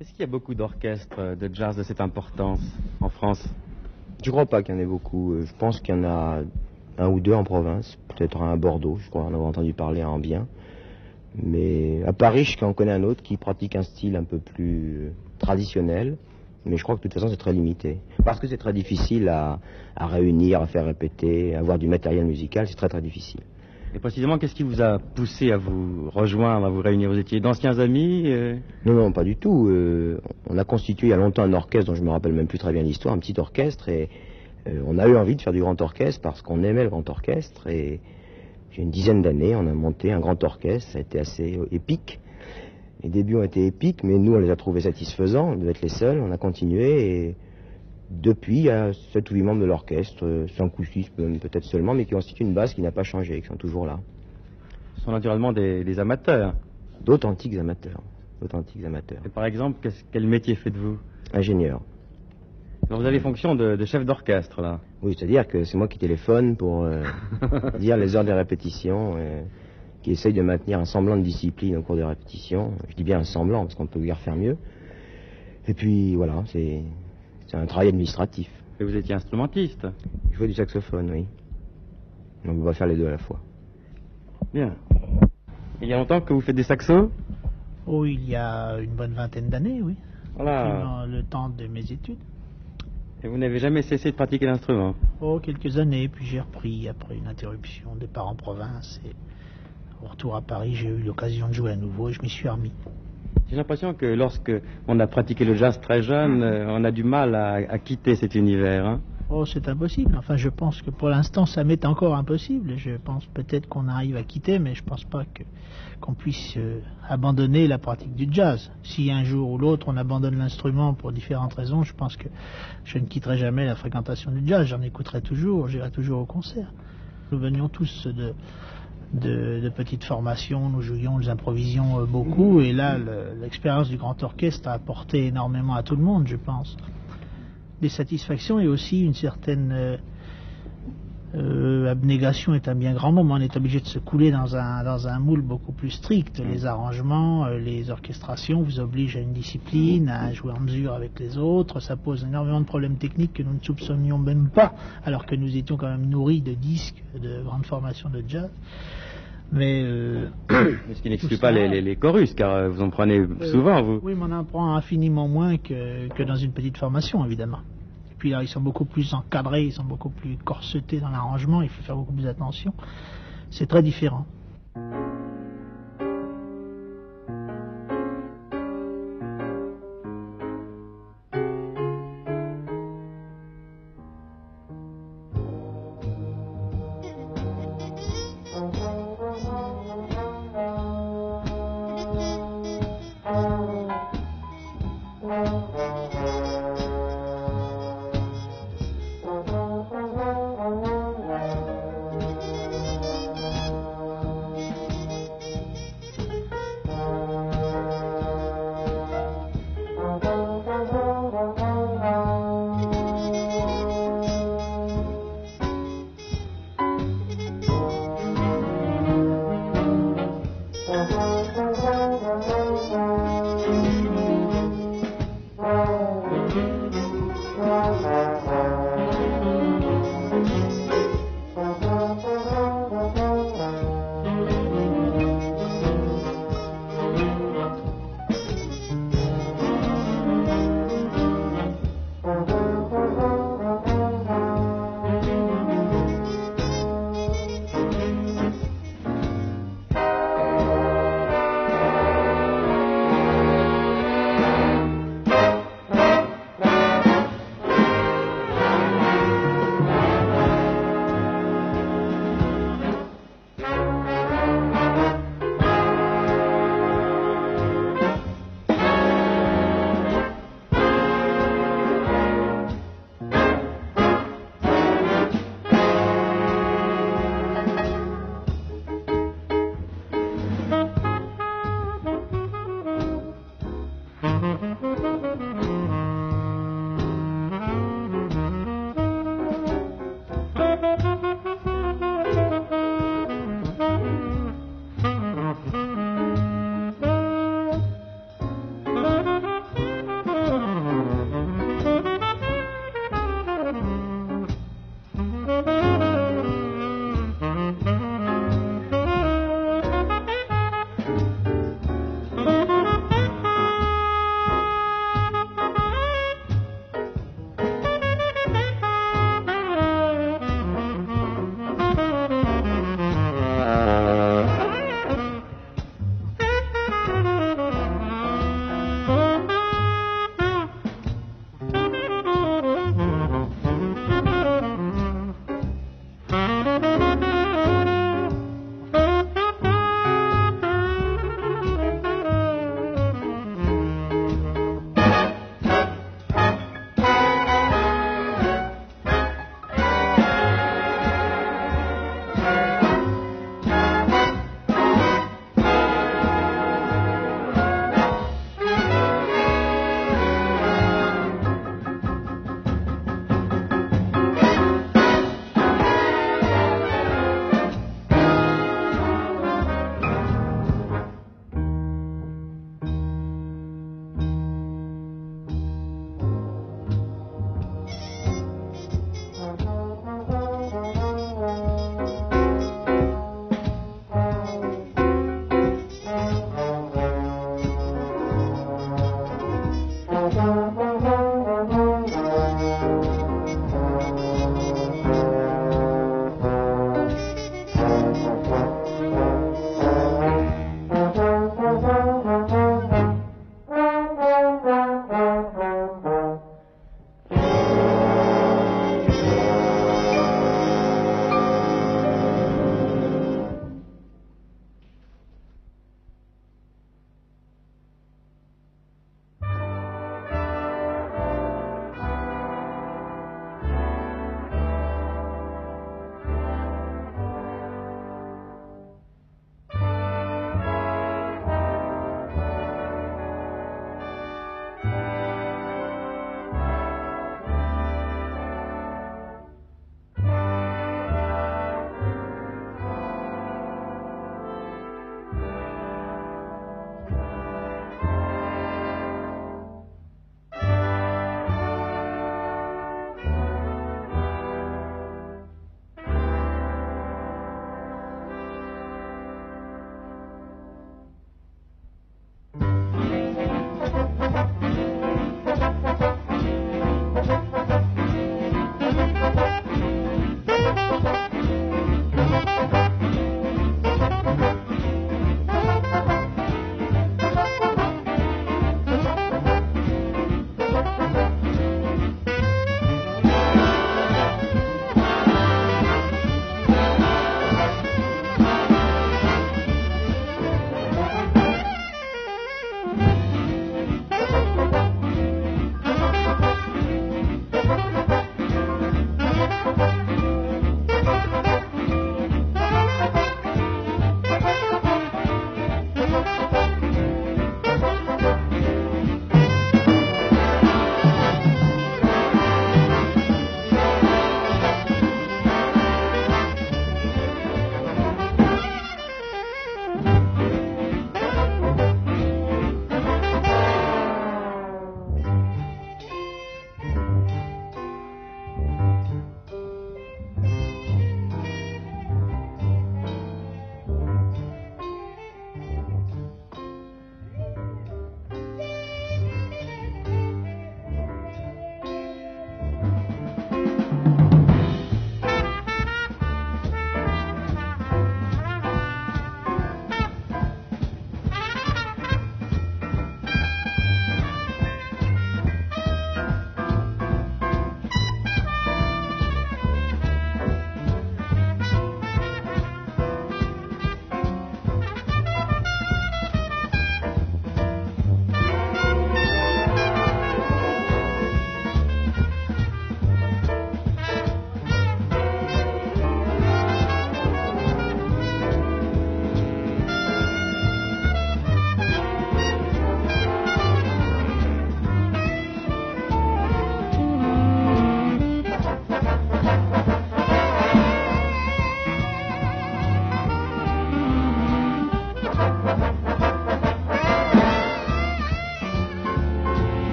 Est-ce qu'il y a beaucoup d'orchestres de jazz de cette importance en France? Je crois pas qu'il y en ait beaucoup. Je pense qu'il y en a un ou deux en province, peut-être un à Bordeaux, je crois en avoir entendu parler à Ambien. Mais à Paris, je en connais un autre qui pratique un style un peu plus traditionnel. Mais je crois que de toute façon, c'est très limité. Parce que c'est très difficile à réunir, à faire répéter, à avoir du matériel musical, c'est très très difficile. Et précisément, qu'est-ce qui vous a poussé à vous rejoindre, à vous réunir? Vous étiez d'anciens amis Non, non, pas du tout. On a constitué il y a longtemps un orchestre dont je me rappelle même plus très bien l'histoire, un petit orchestre, et on a eu envie de faire du grand orchestre parce qu'on aimait le grand orchestre, et il y a une dizaine d'années, on a monté un grand orchestre, ça a été assez épique. Les débuts ont été épiques, mais nous, on les a trouvés satisfaisants, on devait être les seuls, on a continué, et depuis, il y a 7 ou 8 membres de l'orchestre, 5 ou 6 peut-être seulement, mais qui constituent une base qui n'a pas changé, qui sont toujours là. Ce sont naturellement des amateurs. D'authentiques amateurs. D'authentiques amateurs. Et par exemple, quel métier faites-vous? Ingénieur. Alors vous avez fonction de chef d'orchestre, là. Oui, c'est-à-dire que c'est moi qui téléphone pour dire les heures de répétition, qui essaye de maintenir un semblant de discipline au cours des répétitions. Je dis bien un semblant, parce qu'on peut guère faire mieux. Et puis, voilà, c'est un travail administratif. Et vous étiez instrumentiste? Je jouais du saxophone, oui. Donc on va faire les deux à la fois. Bien. Il y a longtemps que vous faites des saxos? Oh, il y a une bonne vingtaine d'années, oui. Voilà. Le temps de mes études. Et vous n'avez jamais cessé de pratiquer l'instrument? Oh, quelques années, puis j'ai repris après une interruption, départ en province, et au retour à Paris, j'ai eu l'occasion de jouer à nouveau et je m'y suis remis. J'ai l'impression que lorsque on a pratiqué le jazz très jeune, on a du mal à quitter cet univers. Hein? Oh, c'est impossible. Enfin, je pense que pour l'instant, ça m'est encore impossible. Je pense peut-être qu'on arrive à quitter, mais je pense pas qu'on puisse abandonner la pratique du jazz. Si un jour ou l'autre on abandonne l'instrument pour différentes raisons, je pense que je ne quitterai jamais la fréquentation du jazz. J'en écouterai toujours, j'irai toujours au concert. Nous venions tous de petites formations, nous jouions, nous improvisions beaucoup, et là, l'expérience du grand orchestre a apporté énormément à tout le monde, je pense. Des satisfactions et aussi une certaine abnégation est un bien grand mot, mais on est obligé de se couler dans un moule beaucoup plus strict. Les arrangements, les orchestrations vous obligent à une discipline, à jouer en mesure avec les autres. Ça pose énormément de problèmes techniques que nous ne soupçonnions même pas, alors que nous étions quand même nourris de disques de grandes formations de jazz. Mais ce qui n'exclut pas les chorus, car vous en prenez souvent, vous. Oui, mais on en prend infiniment moins que dans une petite formation, évidemment. Et puis là, ils sont beaucoup plus encadrés, ils sont beaucoup plus corsetés dans l'arrangement, il faut faire beaucoup plus attention. C'est très différent.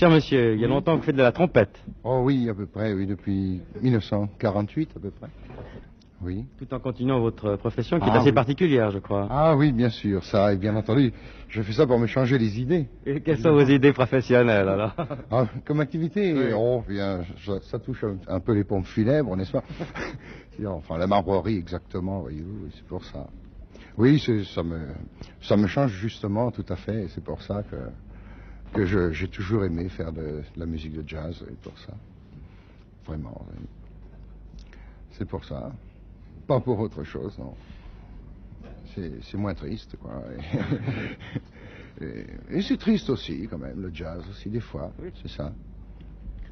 Cher monsieur, il y a longtemps que vous faites de la trompette. Oh oui, à peu près, oui, depuis 1948 à peu près. Oui. Tout en continuant votre profession qui est Ah, assez oui. particulière, je crois. Ah oui, bien sûr, ça, et bien entendu, je fais ça pour me changer les idées. Et quelles sont vos idées professionnelles, alors? Ah, comme activité, Oui. oh, bien, ça touche un peu les pompes funèbres, n'est-ce pas? Enfin, la marbrerie, exactement, voyez-vous, c'est pour ça. Oui, ça me change justement, tout à fait, et c'est pour ça que j'ai toujours aimé faire de la musique de jazz, et pour ça. Vraiment, oui. C'est pour ça. Pas pour autre chose, non. C'est moins triste, quoi. Et c'est triste aussi, quand même, le jazz aussi, des fois. Oui. C'est ça.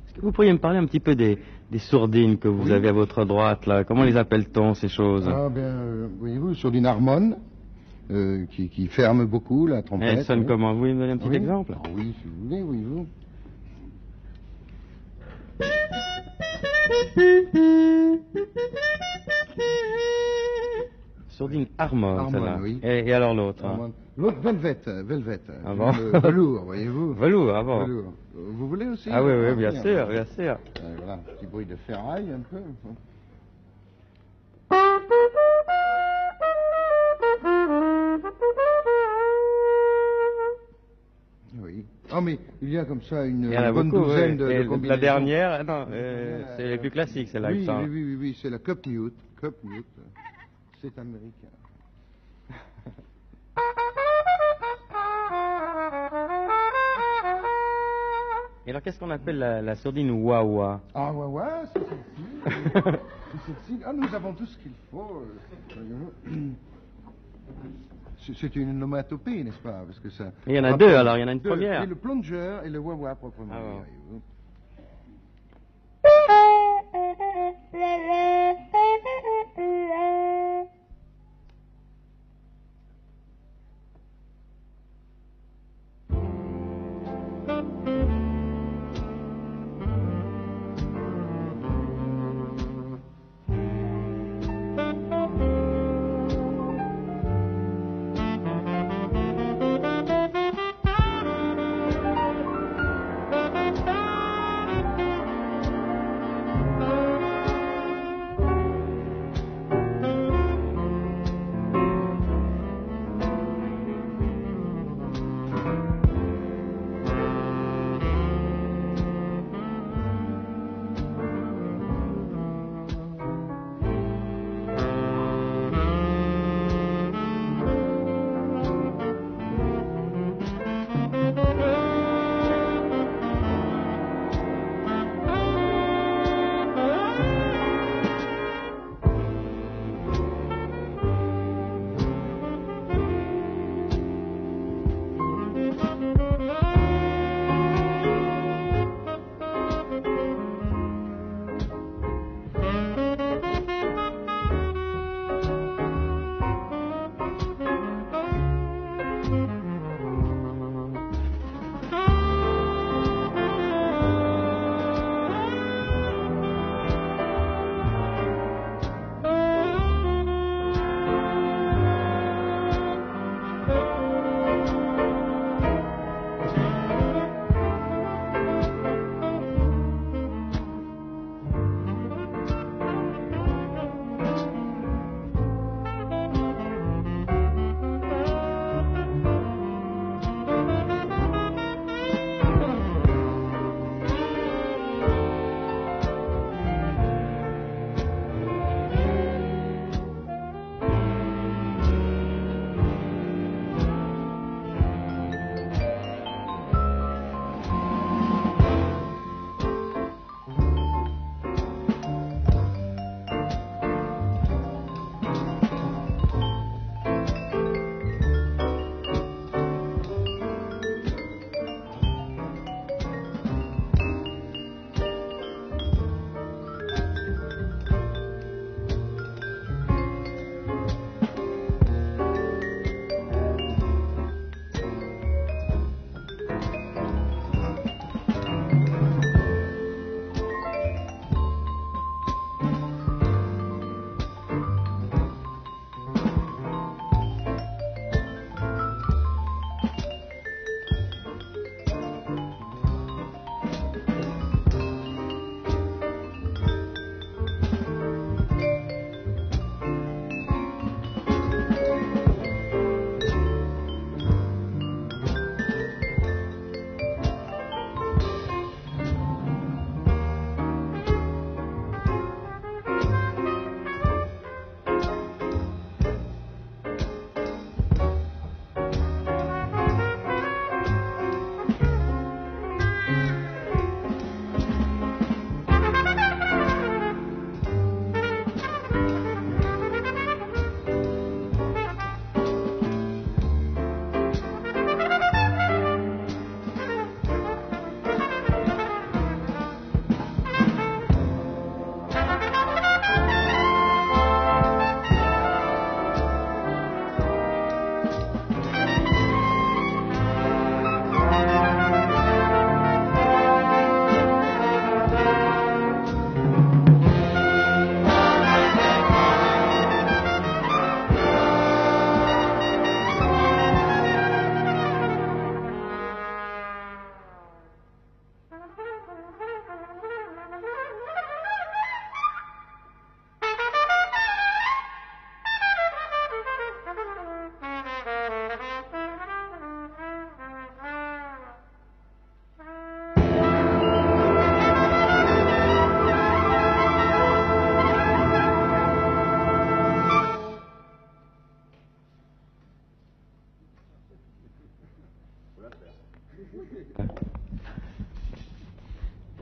Est-ce que vous pourriez me parler un petit peu des sourdines que vous avez à votre droite, là? Comment les appelle-t-on, ces choses? Ah, bien, voyez-vous, sur une harmone, qui ferme beaucoup la trompette. Elle sonne oui. comment? Vous pouvez me donner un petit Oui. exemple? Ah oui, si vous voulez, voyez-vous. Sourdine harmone, Harmone, celle-là. oui. Et alors l'autre? Hein? L'autre, velvet. Ah bon? Velours, voyez-vous. Velours, ah bon? Velours. Vous voulez aussi? Ah oui, oui, bien bien sûr, bien sûr. Voilà, un petit bruit de ferraille, un peu. Oui. Ah, mais il y a comme ça une Il y en a bonne beaucoup, douzaine oui. de Et combinaisons. la dernière, non, c'est les plus classiques, celle-là. Oui, il me semble. oui, c'est la cup mute. Cup mute. C'est américain. Et alors, qu'est-ce qu'on appelle la sourdine wah-wah? Ah ouais, c'est celle-ci. C'est celle-ci. Ah, nous avons tout ce qu'il faut. C'est une onomatopée, n'est-ce pas? Parce que ça. Il y en a deux, alors, il y en a une Deux. première. Et le plunger et le wah-wah proprement. Ah bon. voyez-vous.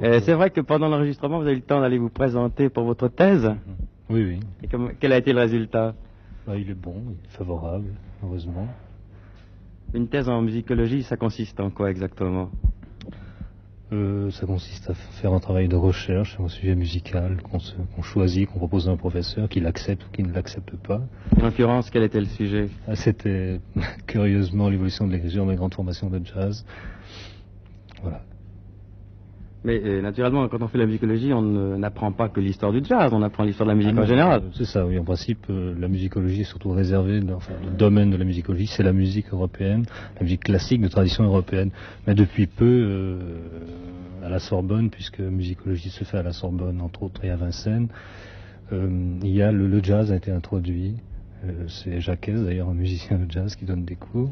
C'est vrai que pendant l'enregistrement, vous avez eu le temps d'aller vous présenter pour votre thèse. Oui, oui. Et quel a été le résultat? Il est bon, il est favorable, heureusement. Une thèse en musicologie, ça consiste en quoi exactement? Ça consiste à faire un travail de recherche sur un sujet musical qu'on choisit, qu'on propose à un professeur, qu'il accepte ou qu'il ne l'accepte pas. En l'occurrence, quel était le sujet? C'était curieusement l'évolution de l'écriture des grandes formations de jazz. Voilà. Mais naturellement, quand on fait la musicologie, on n'apprend pas que l'histoire du jazz, on apprend l'histoire de la musique en général. C'est ça, oui. En principe, la musicologie est surtout réservée, le domaine de la musicologie, c'est la musique européenne, la musique classique de tradition européenne. Mais depuis peu, à la Sorbonne, puisque musicologie se fait à la Sorbonne, entre autres, et à Vincennes, le jazz a été introduit. C'est Jacques, d'ailleurs, un musicien de jazz qui donne des cours.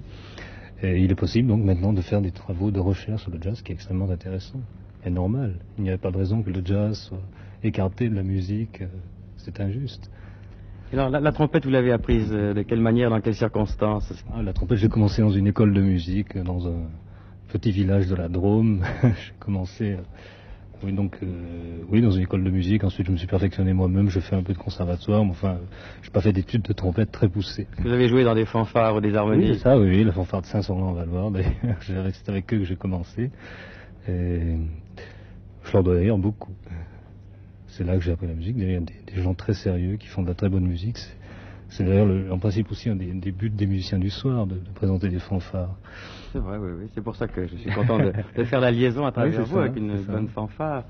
Et il est possible donc maintenant de faire des travaux de recherche sur le jazz qui est extrêmement intéressant. Et normal. Il n'y avait pas de raison que le jazz soit écarté de la musique. C'est injuste. Alors, la trompette, vous l'avez apprise de quelle manière, dans quelles circonstances? La trompette, j'ai commencé dans une école de musique, dans un petit village de la Drôme. J'ai commencé, dans une école de musique. Ensuite, je me suis perfectionné moi-même. Je fais un peu de conservatoire. Mais enfin, je n'ai pas fait d'études de trompette très poussées. Vous avez joué dans des fanfares ou des harmonies? Oui, c'est ça, oui, la fanfare de Saint-Sorlan-Valois. D'ailleurs, c'est avec eux que j'ai commencé. Et je leur dois d'ailleurs beaucoup. C'est là que j'ai appris la musique. D'ailleurs, des gens très sérieux qui font de la très bonne musique. C'est d'ailleurs en principe aussi un des buts des musiciens du soir, de présenter des fanfares. C'est vrai, oui. C'est pour ça que je suis content de faire la liaison à travers vous avec une bonne fanfare.